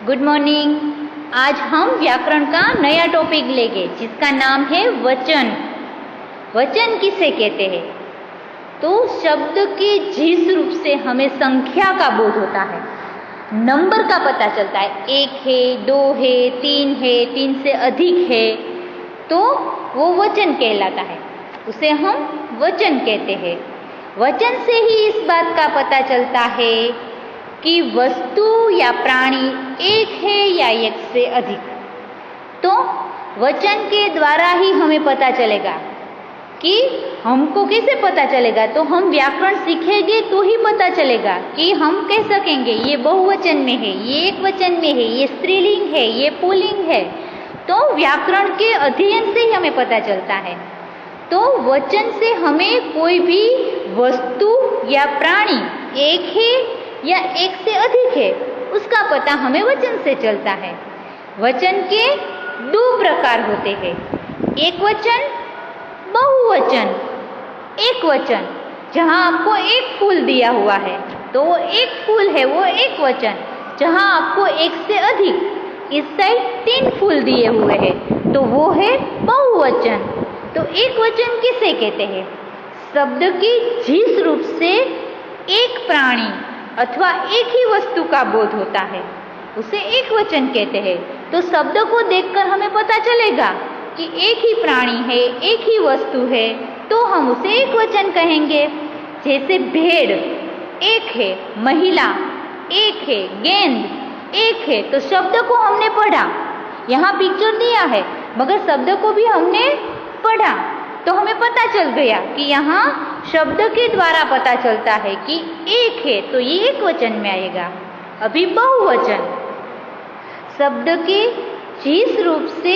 Good morning. आज हम व्याकरण का नया टॉपिक लेंगे जिसका नाम है वचन। वचन किसे कहते हैं? तो शब्द के जिस रूप से हमें संख्या का बोध होता है, नंबर का पता चलता है, 1 है, 2 है, 3 है, 3 से अधिक है, तो वो वचन कहलाता है। उसे हम वचन कहते हैं। वचन से ही इस बात का पता चलता है कि वस्तु या प्राणी एक है या एक से अधिक। तो वचन के द्वारा ही हमें पता चलेगा कि हमको कैसे पता चलेगा, तो हम व्याकरण सीखेंगे तो ही पता चलेगा कि हम कह सकेंगे ये बहुवचन में है, ये एकवचन में है, ये स्त्रीलिंग है, ये पुल्लिंग है। तो व्याकरण के अध्ययन से ही हमें पता चलता है। तो वचन से हमें कोई भी वस्तु या प्राणी एक है या एक से अधिक है, उसका पता हमें वचन से चलता है। वचन के 2 प्रकार होते हैं, एकवचन, बहुवचन। एकवचन जहाँ आपको एक फूल दिया हुआ है तो वो एक फूल है, वो एकवचन। जहाँ आपको एक से अधिक, इस साइड 3 फूल दिए हुए हैं तो वो है बहुवचन। तो एकवचन किसे कहते हैं? शब्द की जिस रूप से एक प्राणी अथवा एक ही वस्तु का बोध होता है उसे एकवचन कहते हैं। तो शब्द को देखकर हमें पता चलेगा कि एक ही प्राणी है, एक ही वस्तु है, तो हम उसे एकवचन कहेंगे। जैसे भेड़ एक है, महिला एक है, गेंद एक है। तो शब्द को हमने पढ़ा, यहाँ पिक्चर दिया है मगर शब्द को भी हमने पढ़ा तो हमें पता चल गया कि यहाँ शब्द के द्वारा पता चलता है कि एक है तो ये एकवचन में आएगा। अभी बहुवचन, शब्द के जिस रूप से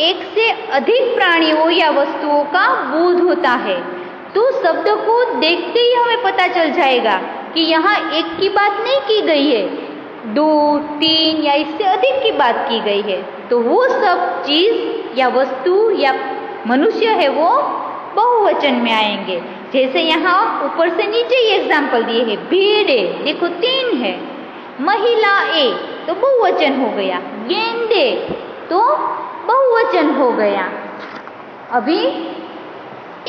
एक से अधिक प्राणियों या वस्तुओं का बोध होता है, तो शब्द को देखते ही हमें पता चल जाएगा कि यहाँ एक की बात नहीं की गई है, 2, 3 या इससे अधिक की बात की गई है। तो वो सब चीज या वस्तु या मनुष्य है वो बहुवचन में आएंगे। जैसे यहाँ ऊपर से नीचे ही एग्जाम्पल दिए हैं, भेड़े देखो 3 है, महिला ए तो बहुवचन हो गया, गेंदे तो बहुवचन हो गया। अभी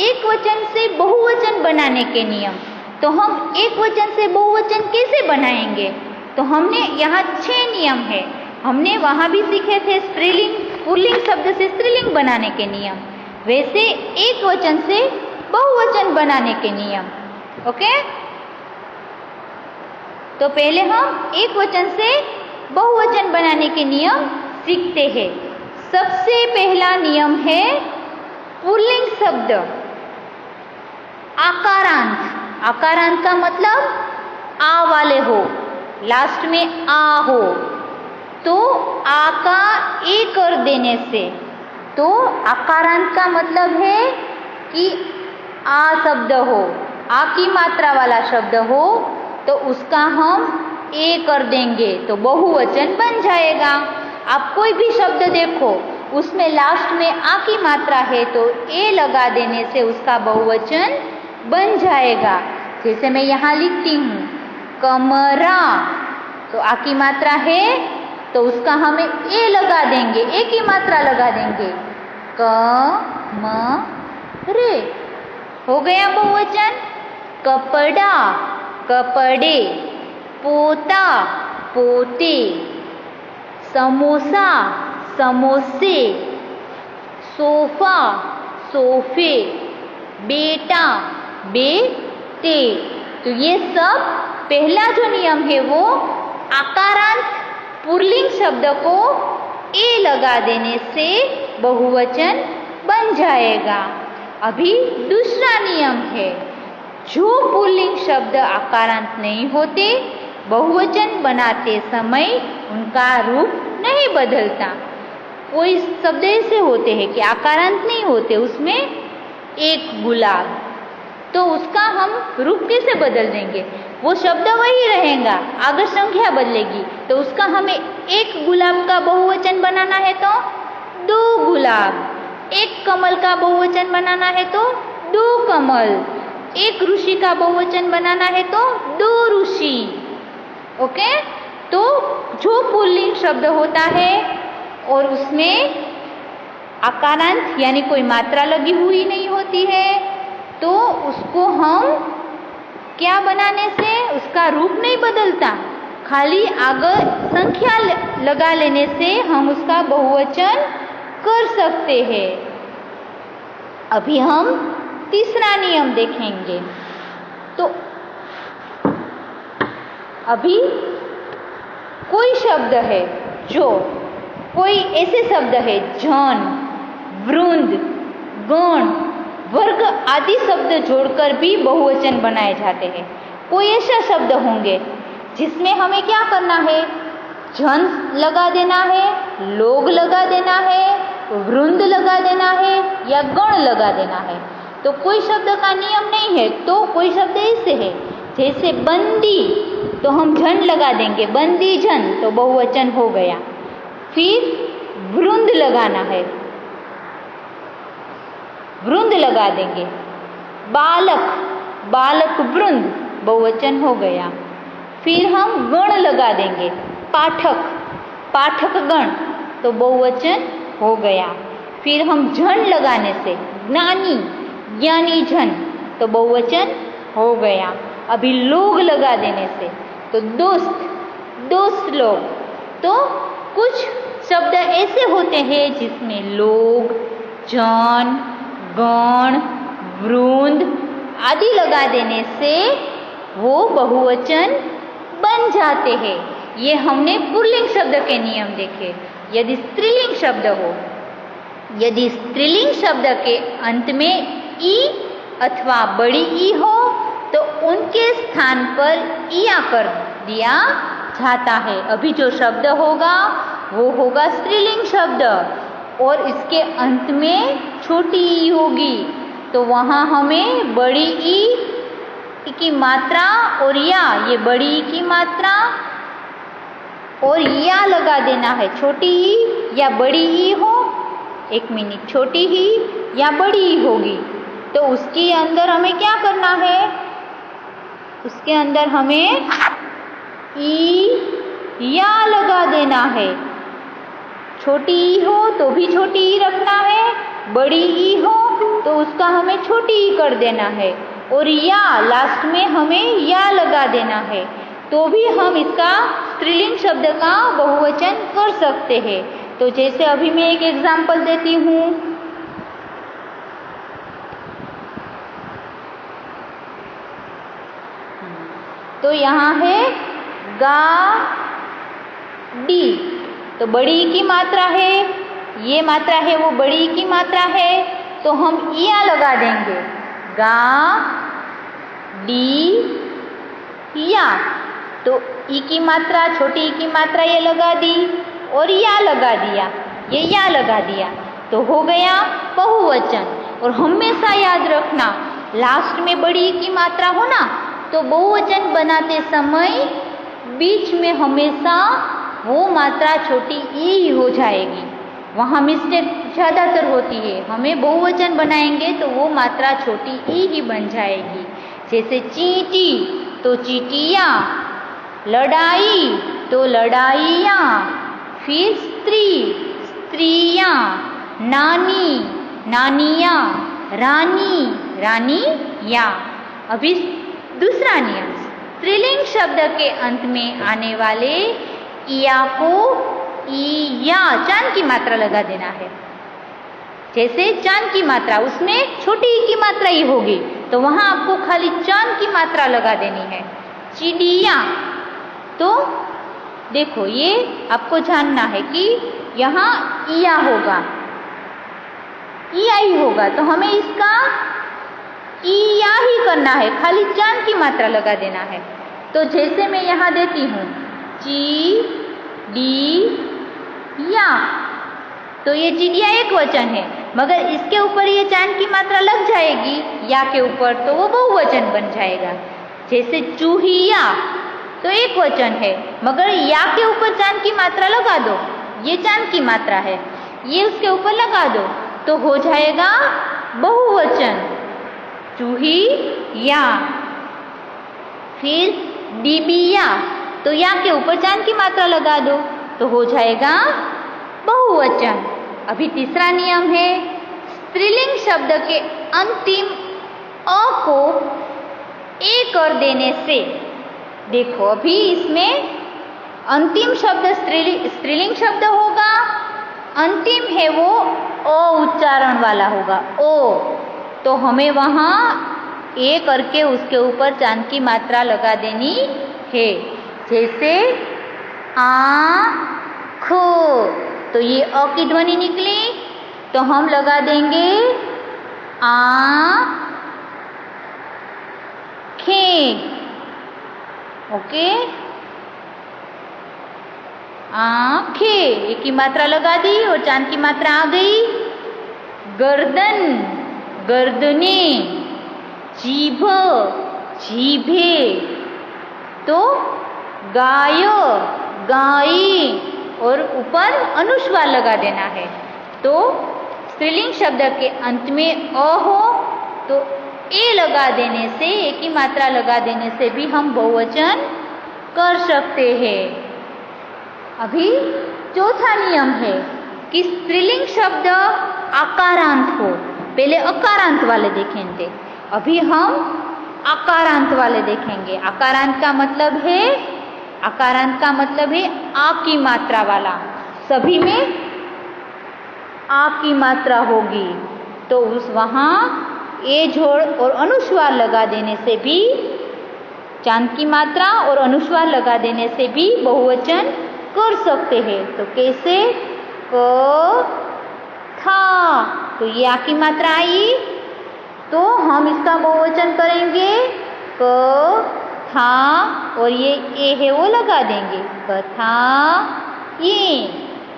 एक वचन से बहुवचन बनाने के नियम, तो हम एक वचन से बहुवचन कैसे बनाएंगे? तो हमने यहाँ 6 नियम है। हमने वहाँ भी सीखे थे स्त्रीलिंग पुल्लिंग शब्द से स्त्रीलिंग बनाने के नियम, वैसे एक वचन से बहुवचन बनाने के नियम। ओके, तो पहले हम एक वचन से बहुवचन बनाने के नियम सीखते हैं। सबसे पहला नियम है पुल्लिंग शब्द आकारांत। आकारांत का मतलब आ वाले हो, लास्ट में आ हो, तो आ का ए कर देने से, तो आकारांत का मतलब है कि आ शब्द हो, आ की मात्रा वाला शब्द हो तो उसका हम ए कर देंगे तो बहुवचन बन जाएगा। आप कोई भी शब्द देखो उसमें लास्ट में आ की मात्रा है तो ए लगा देने से उसका बहुवचन बन जाएगा। जैसे मैं यहाँ लिखती हूँ कमरा, तो आ की मात्रा है तो उसका हमें ए लगा देंगे, ए की मात्रा लगा देंगे, क म रे, हो गया बहुवचन। कपड़ा, कपड़े, पोता, पोते, समोसा, समोसे, सोफा, सोफे, बेटा, बेटे। तो ये सब पहला जो नियम है वो आकारांत पुल्लिंग शब्द को ए लगा देने से बहुवचन बन जाएगा। अभी दूसरा नियम है, जो पुल्लिंग शब्द आकारांत नहीं होते, बहुवचन बनाते समय उनका रूप नहीं बदलता। कोई शब्द ऐसे होते हैं कि आकारांत नहीं होते, उसमें एक गुलाब, तो उसका हम रूप कैसे बदल देंगे? वो शब्द वही रहेगा, आगे संख्या बदलेगी, तो उसका हमें एक गुलाब का बहुवचन बनाना है तो 2 गुलाब, एक कमल का बहुवचन बनाना है तो 2 कमल, एक ऋषि का बहुवचन बनाना है तो 2 ऋषि। ओके, तो जो पुल्लिंग शब्द होता है और उसमें आकारांत यानी कोई मात्रा लगी हुई नहीं होती है, तो उसको हम क्या बनाने से उसका रूप नहीं बदलता, खाली आगे संख्या लगा लेने से हम उसका बहुवचन कर सकते हैं। अभी हम तीसरा नियम देखेंगे। तो अभी कोई शब्द है, जो कोई ऐसे शब्द है जन, वृंद, गण, वर्ग आदि शब्द जोड़कर भी बहुवचन बनाए जाते हैं। कोई ऐसा शब्द होंगे जिसमें हमें क्या करना है, जन लगा देना है, लोग लगा देना है, वृंद लगा देना है या गण लगा देना है। तो कोई शब्द का नियम नहीं है। तो कोई शब्द ऐसे है, जैसे बंदी, तो हम जन लगा देंगे, बंदी जन, तो बहुवचन हो गया। फिर वृंद लगाना है, वृंद लगा देंगे। बालक, बालक वृंद, बहुवचन हो गया। फिर हम गण लगा देंगे, पाठक, पाठक गण, तो बहुवचन हो गया। फिर हम जन लगाने से ज्ञानी, ज्ञानी जन, तो बहुवचन हो गया। अभी लोग लगा देने से तो दोस्त, दोस्त लोग। तो कुछ शब्द ऐसे होते हैं जिसमें लोग, जन, गण, वृंद आदि लगा देने से वो बहुवचन बन जाते हैं। ये हमने पुल्लिंग शब्द के नियम देखे। यदि स्त्रीलिंग शब्द हो, यदि स्त्रीलिंग शब्द के अंत में ई अथवा बड़ी ई हो तो उनके स्थान पर इया कर दिया जाता है। अभी जो शब्द होगा वो होगा स्त्रीलिंग शब्द और इसके अंत में छोटी ई होगी, तो वहाँ हमें बड़ी ई की मात्रा और या, ये बड़ी ई की मात्रा और या लगा देना है। छोटी ई या बड़ी ई हो, एक मिनट, छोटी ही या बड़ी ई होगी तो उसके अंदर हमें क्या करना है, उसके अंदर हमें ई या लगा देना है। छोटी ई हो तो भी छोटी ई रखना है, बड़ी ई हो तो उसका हमें छोटी ई कर देना है और या लास्ट में हमें या लगा देना है, तो भी हम इसका स्त्रीलिंग शब्द का बहुवचन कर सकते हैं। तो जैसे अभी मैं एक एग्जाम्पल देती हूँ। तो यहाँ है गाड़ी, तो बड़ी की मात्रा है, ये मात्रा है वो बड़ी की मात्रा है, तो हम इया लगा देंगे, गा डी या। तो ई की मात्रा, छोटी ई की मात्रा ये लगा दी और या लगा दिया, ये या लगा दिया, तो हो गया बहुवचन। और हमेशा याद रखना, लास्ट में बड़ी ई की मात्रा हो ना, तो बहुवचन बनाते समय बीच में हमेशा वो मात्रा छोटी ई हो जाएगी, वहाँ मिस्टेक ज़्यादातर होती है। हमें बहुवचन बनाएंगे तो वो मात्रा छोटी ई ही बन जाएगी। जैसे चींटी तो चींटियाँ, लड़ाई तो लड़ाइयाँ, फिर स्त्री, स्त्रियाँ, नानी, नानियाँ, रानी, रानियाँ। अभी दूसरा नियम, स्त्रीलिंग शब्द के अंत में आने वाले इया को ई या चांद की मात्रा लगा देना है। जैसे चांद की मात्रा, उसमें छोटी ई की मात्रा ही होगी, तो वहाँ आपको खाली चांद की मात्रा लगा देनी है। चिड़िया, तो देखो ये आपको जानना है कि यहाँ इया होगा, इया ही होगा, तो हमें इसका इया ही करना है, खाली चांद की मात्रा लगा देना है। तो जैसे मैं यहाँ देती हूँ ची डी या, तो ये चिड़िया एक वचन है, मगर इसके ऊपर ये चांद की मात्रा लग जाएगी या के ऊपर, तो वो बहुवचन बन जाएगा। जैसे चूहिया, तो एक वचन है, मगर या के ऊपर चांद की मात्रा लगा दो, ये चांद की मात्रा है, ये उसके ऊपर लगा दो, तो हो जाएगा बहुवचन, चूही या। फिर डिबिया, तो या के ऊपर चांद की मात्रा लगा दो तो हो जाएगा बहुवचन। अभी तीसरा नियम है, स्त्रीलिंग शब्द के अंतिम अ को ए कर देने से। देखो अभी इसमें अंतिम शब्द स्त्रीलिंग शब्द होगा, अंतिम है वो ओ उच्चारण वाला होगा, ओ, तो हमें वहाँ ए करके उसके ऊपर चांद की मात्रा लगा देनी है। जैसे आँख, तो ये अ की ध्वनि निकली तो हम लगा देंगे आँखें। ओके, आँखें एक की मात्रा लगा दी और चांद की मात्रा आ गई। गर्दन, गर्दने, जीभ, जीभे, तो गाय, गाई, और ऊपर अनुस्वार लगा देना है। तो स्त्रीलिंग शब्द के अंत में अ हो तो ए लगा देने से, ए की मात्रा लगा देने से भी हम बहुवचन कर सकते हैं। अभी चौथा नियम है कि स्त्रीलिंग शब्द आकारांत हो। पहले अकारांत वाले देखेंगे, अभी हम आकारांत वाले देखेंगे। आकारांत का मतलब है, आकारांत का मतलब है आ की मात्रा वाला, सभी में आ की मात्रा होगी तो उस वहाँ ए जोड़ और अनुस्वार लगा देने से भी, चांद की मात्रा और अनुस्वार लगा देने से भी बहुवचन कर सकते हैं। तो कैसे? क था, तो ये आ की मात्रा आई तो हम इसका बहुवचन करेंगे क था, और ये ए है वो लगा देंगे कथा ये,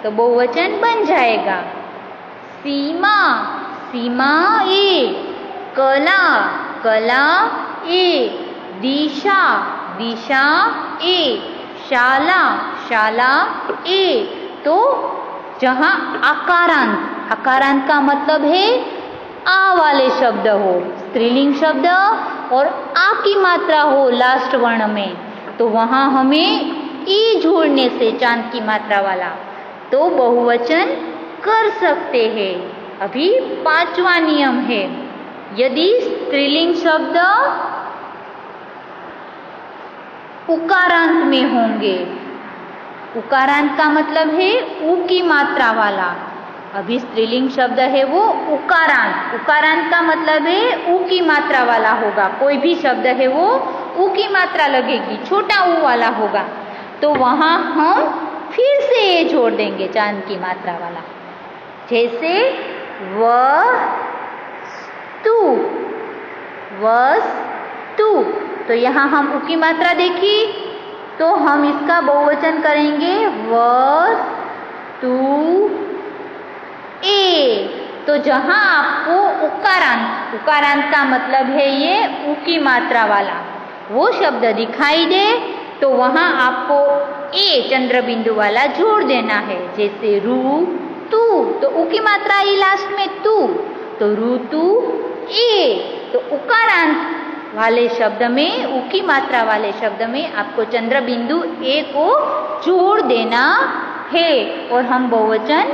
तो बहुवचन बन जाएगा। सीमा, सीमा ए, कला, कला ए, दिशा, दिशा ए, शाला, शाला ए। तो जहाँ आकारांत, आकारांत का मतलब है आ वाले शब्द हो, स्त्रीलिंग शब्द और आ की मात्रा हो लास्ट वर्ण में, तो वहाँ हमें ई जोड़ने से चांद की मात्रा वाला तो बहुवचन कर सकते हैं। अभी पांचवा नियम है, यदि स्त्रीलिंग शब्द उकारांत में होंगे, उकारांत का मतलब है उ की मात्रा वाला। अभी स्त्रीलिंग शब्द है वो उकारांत, उकारांत का मतलब है उ की मात्रा वाला होगा। कोई भी शब्द है वो उ की मात्रा लगेगी, छोटा उ वाला होगा, तो वहाँ हम फिर से ए जोड़ देंगे चांद की मात्रा वाला। जैसे वस्तु, वस्तु, तो यहाँ हम उ की मात्रा देखी तो हम इसका बहुवचन करेंगे वस्तु ए। तो जहाँ आपको उकारांत, उकारांत का मतलब है ये उ की मात्रा वाला, वो शब्द दिखाई दे तो वहाँ आपको ए चंद्र बिंदु वाला जोड़ देना है। जैसे रू तू, तो उ की मात्रा आई लास्ट में तू, तो ऋतु ए। तो उकारांत वाले शब्द में, उ की मात्रा वाले शब्द में आपको चंद्र बिंदु ए को जोड़ देना है और हम बहुवचन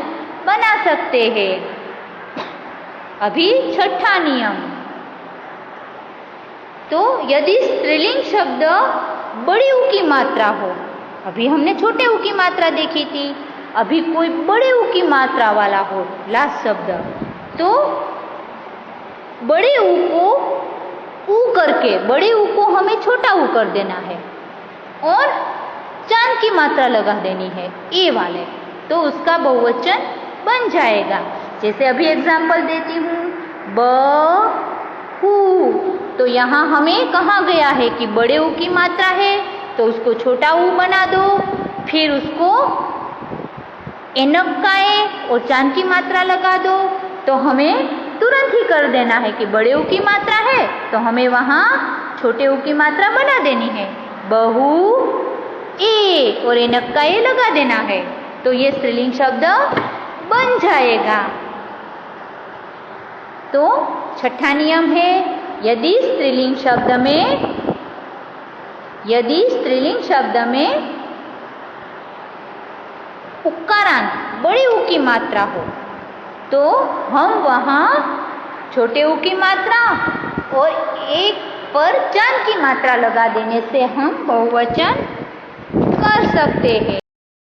बना सकते हैं। अभी छठा नियम, तो यदि स्त्रीलिंग शब्द बड़ी उ की मात्रा हो, अभी हमने छोटे उ की मात्रा देखी थी, अभी कोई बड़े उ की मात्रा वाला हो लास्ट शब्द, तो बड़े उ को उ करके, बड़े उ को हमें छोटा उ कर देना है और चांद की मात्रा लगा देनी है ए वाले, तो उसका बहुवचन बन जाएगा। जैसे अभी एग्जाम्पल देती हूँ, बहु, तो यहाँ हमें कहा गया है कि बड़े उ की मात्रा है तो उसको छोटा उ बना दो, फिर उसको एनक्काए और चांद की मात्रा लगा दो, तो हमें तुरंत ही कर देना है कि बड़े उ की मात्रा है तो हमें वहाँ छोटे उ की मात्रा बना देनी है, बहु ए, और एनक्काए लगा देना है, तो ये स्त्रीलिंग शब्द बन जाएगा। तो छठा नियम है, यदि स्त्रीलिंग शब्द में यदि स्त्रीलिंग शब्द में उकारांत बड़ी ऊ की मात्रा हो तो हम वहाँ छोटे ऊ की मात्रा और एक पर चन की मात्रा लगा देने से हम बहुवचन कर सकते हैं।